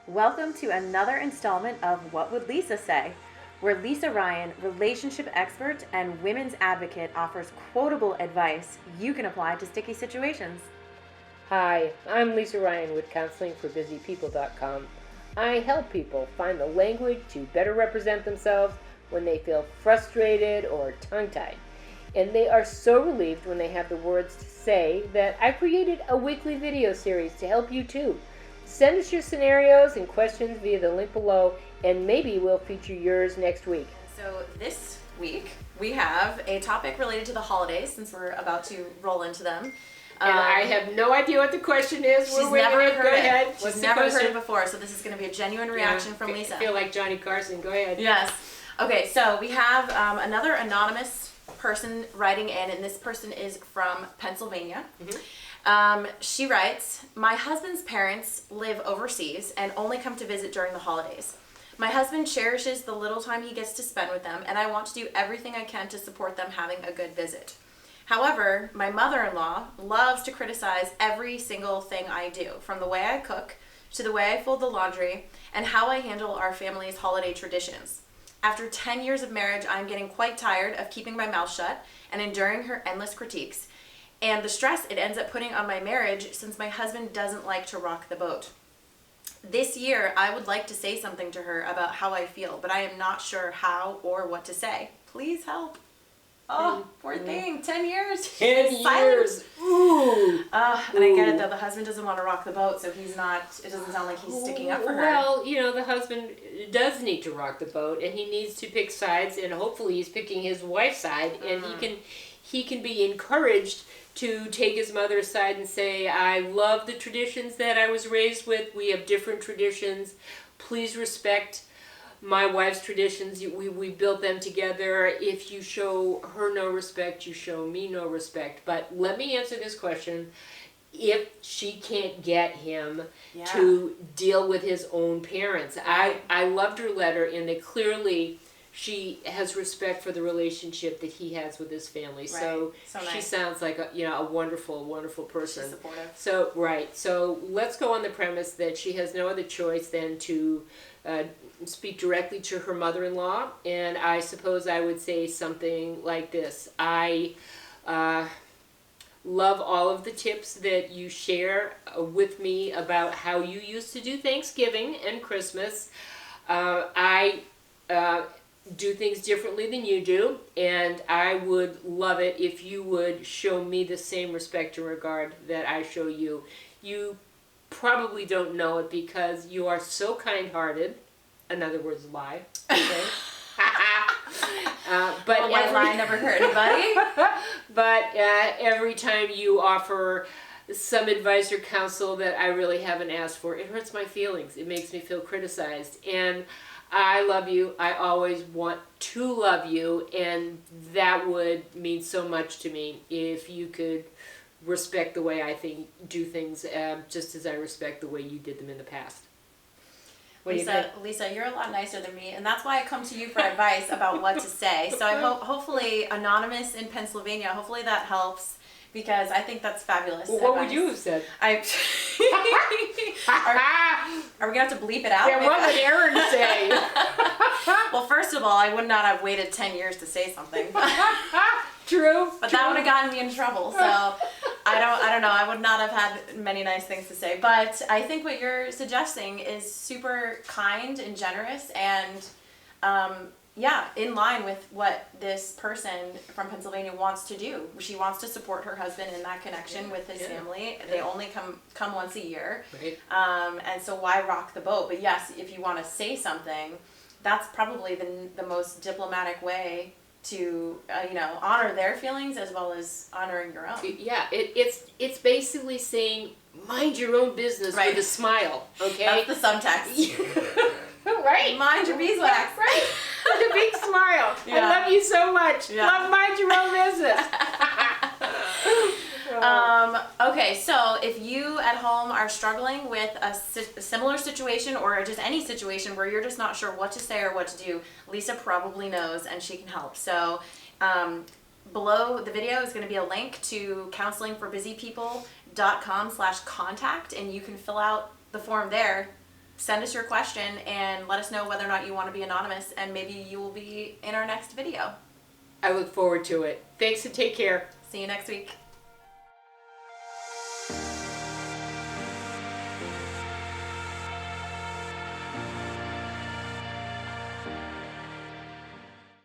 Welcome to another installment of What Would Lisa Say, where Lisa Ryan, relationship expert and women's advocate, offers quotable advice you can apply to sticky situations. Hi, I'm Lisa Ryan with counselingforbusypeople.com. I help people find the language to better represent themselves when they feel frustrated or tongue-tied. And they are so relieved when they have the words to say that I created a weekly video series to help you too. Send us your scenarios and questions via the link below, and maybe we'll feature yours next week. So this week we have a topic related to the holidays, since we're about to roll into them. And I have no idea what the question is. She's never heard it. What's She's the never question? heard it before, so this is going to be a genuine reaction from Lisa. I feel like Johnny Carson. Go ahead. Yes. Okay, so we have another anonymous person writing in, and this person is from Pennsylvania. She writes, "My husband's parents live overseas and only come to visit during the holidays. My husband cherishes the little time he gets to spend with them, and I want to do everything I can to support them having a good visit. However, my mother-in-law loves to criticize every single thing I do, from the way I cook to the way I fold the laundry and how I handle our family's holiday traditions. After 10 years of marriage, I'm getting quite tired of keeping my mouth shut and enduring her endless critiques, and the stress it ends up putting on my marriage since my husband doesn't like to rock the boat. This year, I would like to say something to her about how I feel, but I am not sure how or what to say. Please help." Oh, poor thing. 10 years. 10 Silent. years. Ooh. And I get it though. The husband doesn't want to rock the boat, so he's not. It doesn't sound like he's sticking up for her. Well, you know, the husband does need to rock the boat, and he needs to pick sides, and hopefully he's picking his wife's side, and he can be encouraged to take his mother's side and say, "I love the traditions that I was raised with. We have different traditions. Please respect my wife's traditions. We built them together. If you show her no respect, you show me no respect." But let me answer this question. If she can't get him to deal with his own parents. I loved her letter in that clearly she has respect for the relationship that he has with his family. Right. So nice. she sounds like a wonderful person. She's supportive. So, right. So let's go on the premise that she has no other choice than to speak directly to her mother-in-law, and I suppose I would say something like this. I love all of the tips that you share with me about how you used to do Thanksgiving and Christmas. I do things differently than you do, and I would love it if you would show me the same respect and regard that I show you. You probably don't know it because you are so kind-hearted. In other words, lie. Okay? But White lie never hurt anybody. But every time you offer some advice or counsel that I really haven't asked for, it hurts my feelings. It makes me feel criticized. And I love you. I always want to love you. And that would mean so much to me if you could respect the way I do things, just as I respect the way you did them in the past. Lisa, you're a lot nicer than me, and that's why I come to you for advice about what to say. So I hope, hopefully, anonymous in Pennsylvania, hopefully that helps, because I think that's fabulous. Well, what would you have said? Are we going to have to bleep it out? Yeah, what would Aaron say? Well, first of all, I would not have waited 10 years to say something. True. But that would have gotten me in trouble, so I don't know. I would not have had many nice things to say. But I think what you're suggesting is super kind and generous, and in line with what this person from Pennsylvania wants to do. She wants to support her husband in that connection with his family. They only come once a year. Right. And so why rock the boat? But yes, if you want to say something, that's probably the most diplomatic way to honor their feelings as well as honoring your own. Yeah, it's basically saying mind your own business with a smile. Okay, that's the subtext. Right. Mind your beeswax. Right. With a big smile. Yeah. I love you so much. Yeah. Mind your own business. Okay, so if you at home are struggling with a similar situation or just any situation where you're just not sure what to say or what to do, Lisa probably knows and she can help. So below the video is going to be a link to counselingforbusypeople.com/contact, and you can fill out the form there send us your question and let us know whether or not you want to be anonymous, and maybe you will be in our next video. I look forward to it. Thanks and take care. See you next week.